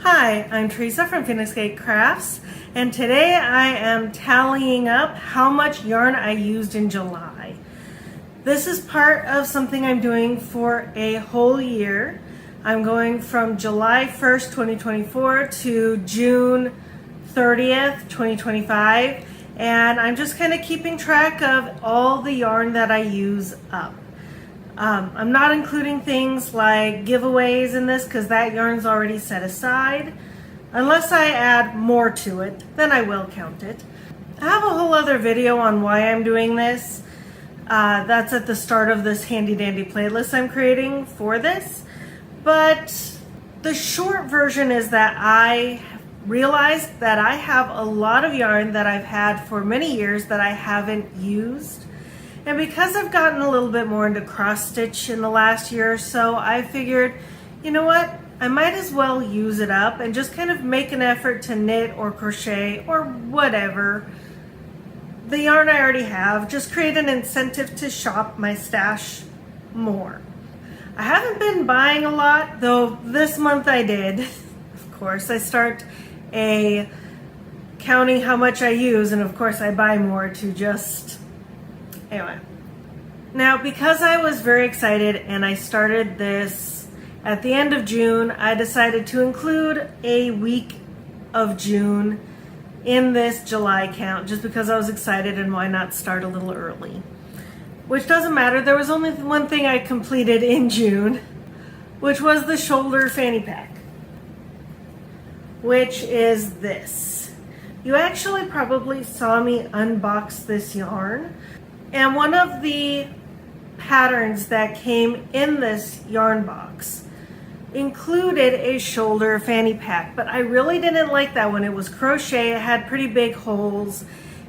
Hi, I'm Teresa from Phoenix Gate Crafts, and today I am tallying up how much yarn I used in July. This is part of something I'm doing for a whole year. I'm going from July 1st, 2024 to June 30th, 2025, and I'm just kind of keeping track of all the yarn that I use up. I'm not including things like giveaways in this because that yarn's already set aside. Unless I add more to it, then I will count it. I have a whole other video on why I'm doing this. That's at the start of this handy dandy playlist I'm creating for this. But the short version is that I realized that I have a lot of yarn that I've had for many years that I haven't used. And because I've gotten a little bit more into cross stitch in the last year or so, I figured, you know what? I might as well use it up and just kind of make an effort to knit or crochet or whatever. The yarn I already have, just create an incentive to shop my stash more. I haven't been buying a lot, though this month I did. Of course, I start counting how much I use, and of course I buy more to just... Anyway, now because I was very excited and I started this at the end of June, I decided to include a week of June in this July count just because I was excited, and why not start a little early? Which doesn't matter, there was only one thing I completed in June, which was the shoulder fanny pack, which is this. You actually probably saw me unbox this yarn. And one of the patterns that came in this yarn box included a shoulder fanny pack, but I really didn't like that one. It was crochet, it had pretty big holes,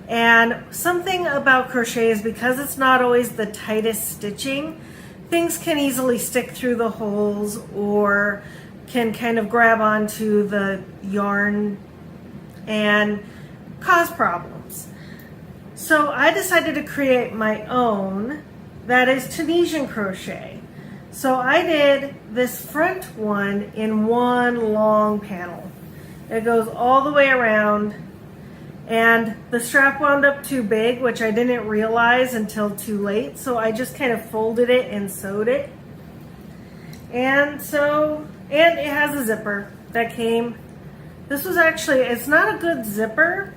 and something about crochet is because it's not always the tightest stitching, things can easily stick through the holes or can kind of grab onto the yarn and cause problems. So I decided to create my own that is Tunisian crochet. So I did this front one in one long panel. It goes all the way around, and the strap wound up too big, which I didn't realize until too late. So I just kind of folded it and sewed it. And it has a zipper that came. This was actually, it's not a good zipper.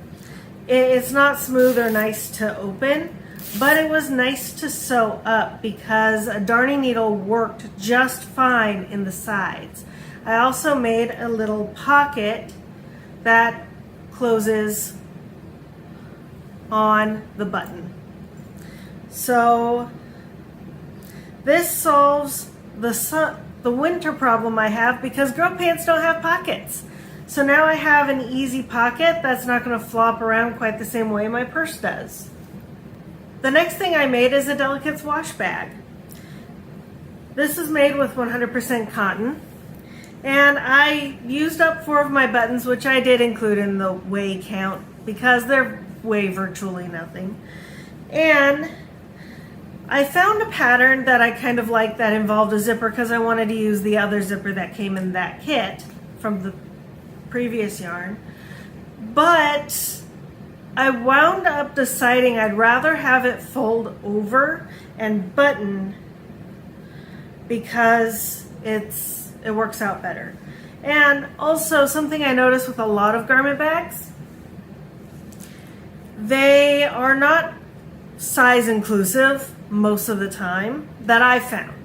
It's not smooth or nice to open, but it was nice to sew up because a darning needle worked just fine in the sides. I also made a little pocket that closes on the button. So this solves the winter problem I have because girl pants don't have pockets. So now I have an easy pocket that's not going to flop around quite the same way my purse does. The next thing I made is a Delicates wash bag. This is made with 100% cotton, and I used up 4 of my buttons, which I did include in the weigh count because they're weigh virtually nothing. And I found a pattern that I kind of liked that involved a zipper because I wanted to use the other zipper that came in that kit from the previous yarn, but I wound up deciding I'd rather have it fold over and button because it works out better. And also something I noticed with a lot of garment bags, they are not size inclusive most of the time that I found.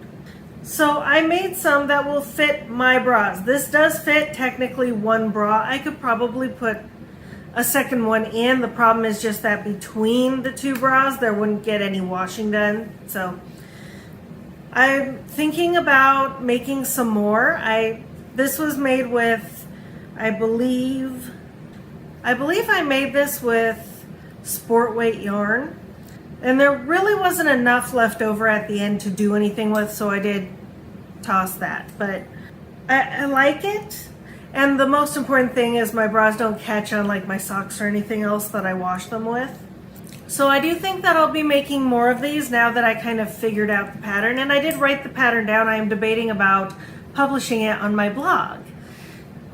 So I made some that will fit my bras. This does fit technically one bra. I could probably put a second one in. The problem is just that between the 2 bras, there wouldn't get any washing done. So I'm thinking about making some more. This was made with, I believe I made this with sport weight yarn. And there really wasn't enough left over at the end to do anything with, so I did toss that. But I like it. And the most important thing is my bras don't catch on like my socks or anything else that I wash them with. So I do think that I'll be making more of these now that I kind of figured out the pattern. And I did write the pattern down. I am debating about publishing it on my blog.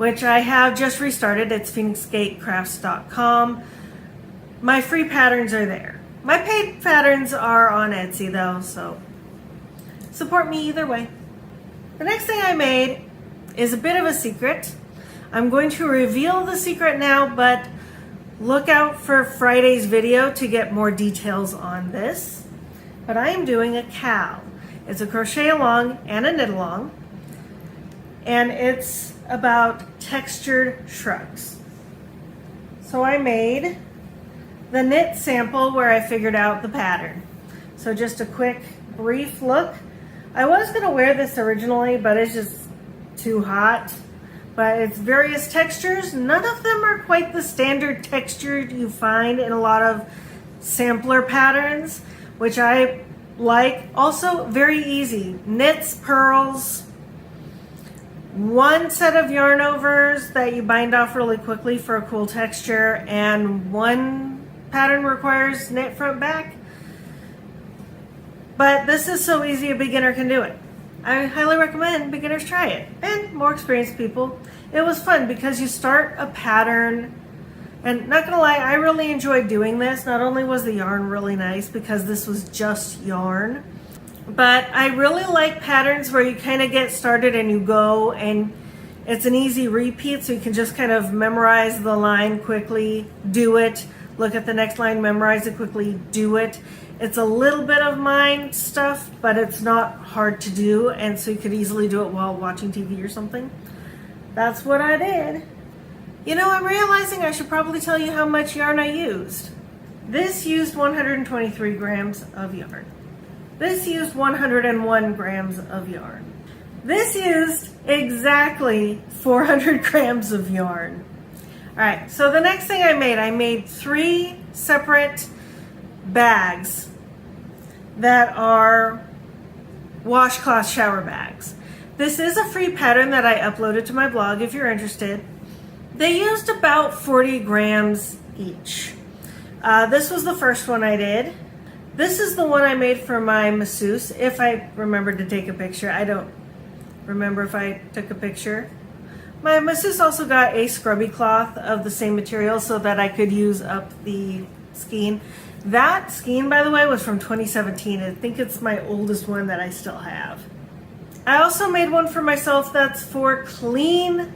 which I have just restarted. It's phoenixgatecrafts.com. My free patterns are there. My paid patterns are on Etsy though, so support me either way. The next thing I made is a bit of a secret. I'm going to reveal the secret now, but look out for Friday's video to get more details on this. But I am doing a cowl. It's a crochet along and a knit along, and it's about textured shrugs. So I made the knit sample where I figured out the pattern. So just a quick brief look. I was going to wear this originally, but it's just too hot. But it's various textures. None of them are quite the standard texture you find in a lot of sampler patterns, which I like. Also very easy. Knits, purls, one set of yarn overs that you bind off really quickly for a cool texture, and one pattern requires knit front back. But this is so easy a beginner can do it. I highly recommend beginners try it, and more experienced people. It was fun because you start a pattern, and not gonna lie, I really enjoyed doing this. Not only was the yarn really nice because this was just yarn, but I really like patterns where you kind of get started and you go, and it's an easy repeat, so you can just kind of memorize the line quickly, do it, look at the next line, memorize it quickly, do it. It's a little bit of mind stuff, but it's not hard to do, and so you could easily do it while watching TV or something. That's what I did. You know, I'm realizing I should probably tell you how much yarn I used. This used 123 grams of yarn. This used 101 grams of yarn. This used exactly 400 grams of yarn. All right, so the next thing I made 3 separate bags that are washcloth shower bags. This is a free pattern that I uploaded to my blog if you're interested. They used about 40 grams each. This was the first one I did. This is the one I made for my masseuse, if I remembered to take a picture. I don't remember if I took a picture. My masseuse also got a scrubby cloth of the same material so that I could use up the skein. That skein, by the way, was from 2017. I think it's my oldest one that I still have. I also made one for myself that's for clean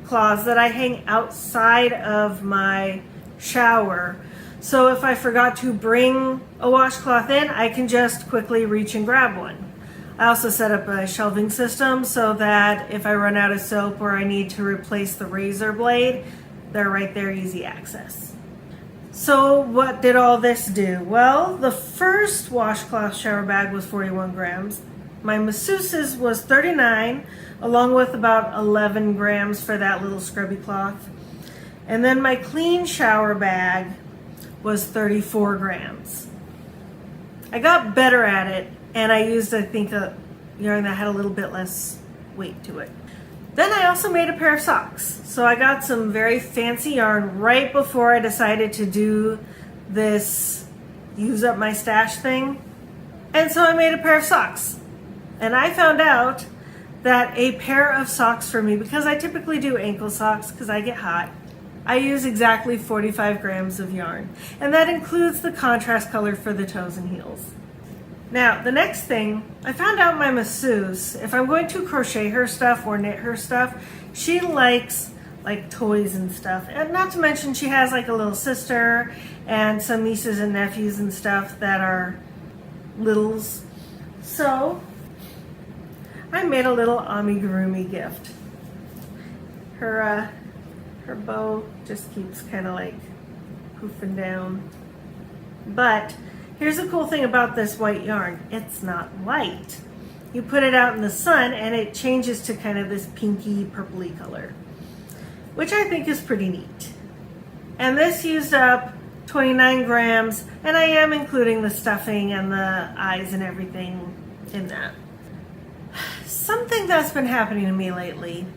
cloths that I hang outside of my shower. So if I forgot to bring a washcloth in, I can just quickly reach and grab one. I also set up a shelving system so that if I run out of soap or I need to replace the razor blade, they're right there, easy access. So what did all this do? Well, the first washcloth shower bag was 41 grams. My masseuse's was 39, along with about 11 grams for that little scrubby cloth. And then my clean shower bag was 34 grams. I got better at it, and I used, I think, a yarn that had a little bit less weight to it. Then I also made a pair of socks. So I got some very fancy yarn right before I decided to do this use up my stash thing. And so I made a pair of socks. And I found out that a pair of socks for me, because I typically do ankle socks because I get hot, I use exactly 45 grams of yarn. And that includes the contrast color for the toes and heels. Now, the next thing, I found out my masseuse, if I'm going to crochet her stuff or knit her stuff, she likes like toys and stuff. And not to mention she has like a little sister and some nieces and nephews and stuff that are littles. So I made a little amigurumi gift. Her bow just keeps kind of like poofing down. But here's the cool thing about this white yarn. It's not white. You put it out in the sun and it changes to kind of this pinky purpley color, which I think is pretty neat. And this used up 29 grams, and I am including the stuffing and the eyes and everything in that. Something that's been happening to me lately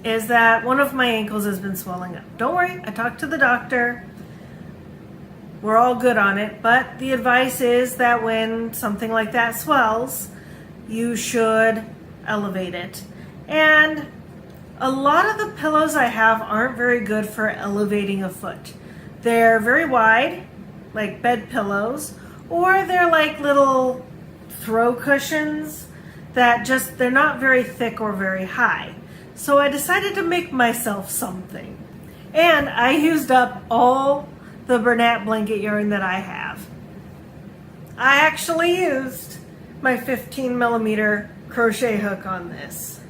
is that one of my ankles has been swelling up. Don't worry, I talked to the doctor. We're all good on it, but the advice is that when something like that swells, you should elevate it. And A lot of the pillows I have aren't very good for elevating a foot. They're very wide, like bed pillows, or they're like little throw cushions that they're not very thick or very high. So I decided to make myself something. And I used up all the Bernat blanket yarn that I have. I actually used my 15mm crochet hook on this.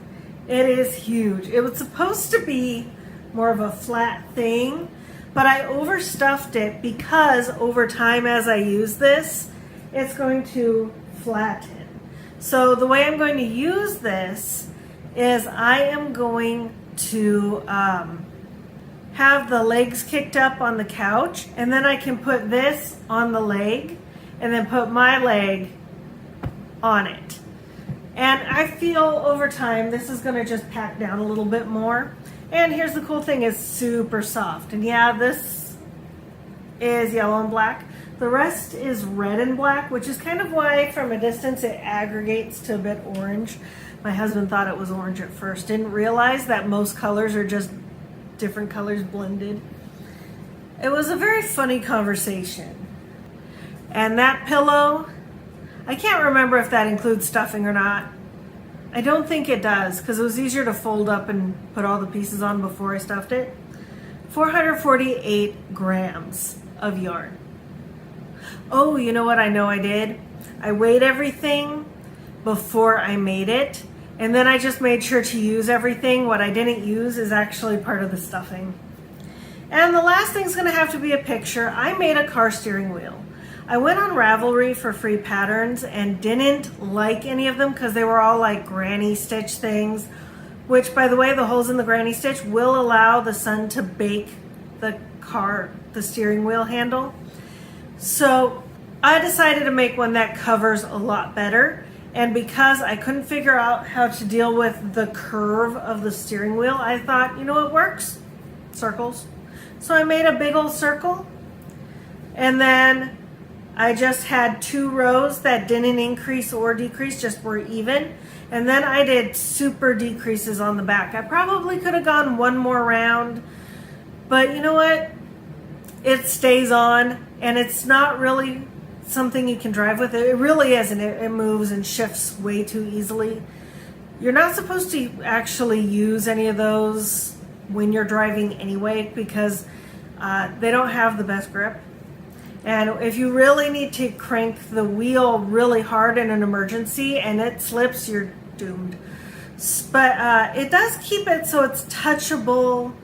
It is huge. It was supposed to be more of a flat thing, but I overstuffed it because over time as I use this, it's going to flatten. So the way I'm going to use this is I am going to have the legs kicked up on the couch, and then I can put this on the leg and then put my leg on it. And I feel over time this is going to just pack down a little bit more. And here's the cool thing, it's super soft. And yeah, this is yellow and black. The rest is red and black, which is kind of why from a distance it aggregates to a bit orange. My husband thought it was orange at first, didn't realize that most colors are just different colors blended. It was a very funny conversation. And that pillow, I can't remember if that includes stuffing or not. I don't think it does, because it was easier to fold up and put all the pieces on before I stuffed it. 448 grams of yarn. Oh, you know what I know I did? I weighed everything before I made it, and then I just made sure to use everything. What I didn't use is actually part of the stuffing. And the last thing's gonna have to be a picture. I made a car steering wheel. I went on Ravelry for free patterns and didn't like any of them because they were all like granny stitch things, which, by the way, the holes in the granny stitch will allow the sun to bake the steering wheel handle. So I decided to make one that covers a lot better. And because I couldn't figure out how to deal with the curve of the steering wheel, I thought, you know what works? Circles. So I made a big old circle, and then I just had 2 rows that didn't increase or decrease, just were even. And then I did super decreases on the back. I probably could have gone one more round, but you know what? It stays on, and it's not really something you can drive with. It really isn't. It moves and shifts way too easily. You're not supposed to actually use any of those when you're driving anyway, because they don't have the best grip. And if you really need to crank the wheel really hard in an emergency and it slips, you're doomed. But it does keep it so it's touchable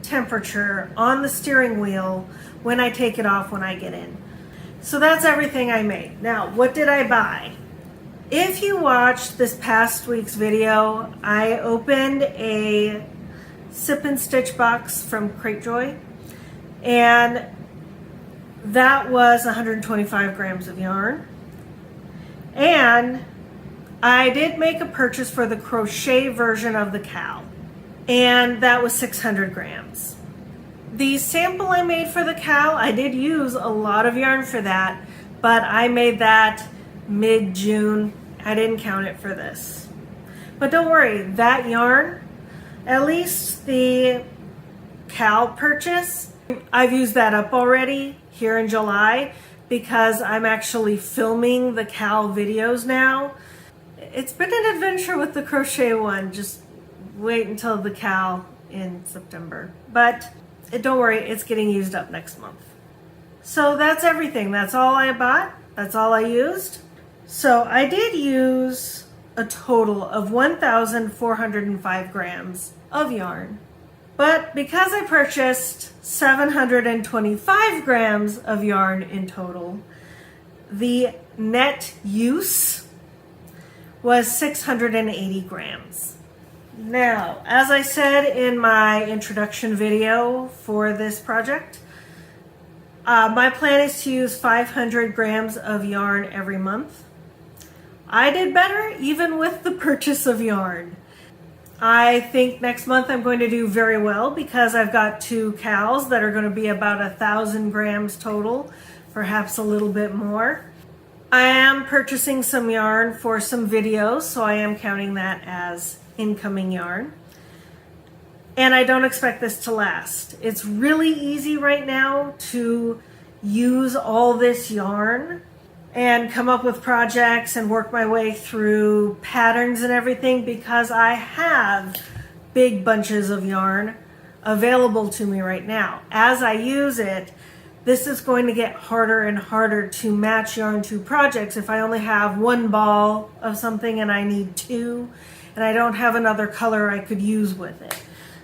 temperature on the steering wheel when I take it off when I get in. So that's everything I made. Now, what did I buy? If you watched this past week's video, I opened a Sip and Stitch box from Cratejoy, and that was 125 grams of yarn. And I did make a purchase for the crochet version of the cowl, and that was 600 grams. The sample I made for the cowl, I did use a lot of yarn for that, but I made that mid-June. I didn't count it for this. But don't worry, that yarn, at least the cowl purchase, I've used that up already here in July because I'm actually filming the cowl videos now. It's been an adventure with the crochet one. Just wait until the cowl in September. But don't worry, it's getting used up next month. So that's everything. That's all I bought. That's all I used. So I did use a total of 1,405 grams of yarn. But because I purchased 725 grams of yarn in total, the net use was 680 grams. Now, as I said in my introduction video for this project, my plan is to use 500 grams of yarn every month. I did better even with the purchase of yarn. I think next month I'm going to do very well because I've got 2 cowls that are going to be about 1,000 grams total, perhaps a little bit more. I am purchasing some yarn for some videos, so I am counting that as incoming yarn. And I don't expect this to last. It's really easy right now to use all this yarn and come up with projects and work my way through patterns and everything because I have big bunches of yarn available to me right now. As I use it, this is going to get harder and harder to match yarn to projects if I only have one ball of something and I need two and I don't have another color I could use with it.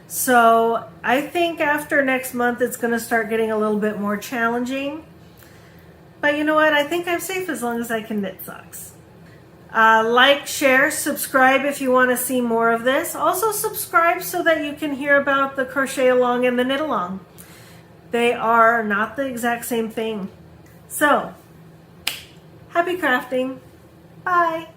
So I think after next month it's going to start getting a little bit more challenging. But you know what? I think I'm safe as long as I can knit socks. Like, share, subscribe if you want to see more of this. Also subscribe so that you can hear about the crochet along and the knit along. They are not the exact same thing. So, happy crafting. Bye.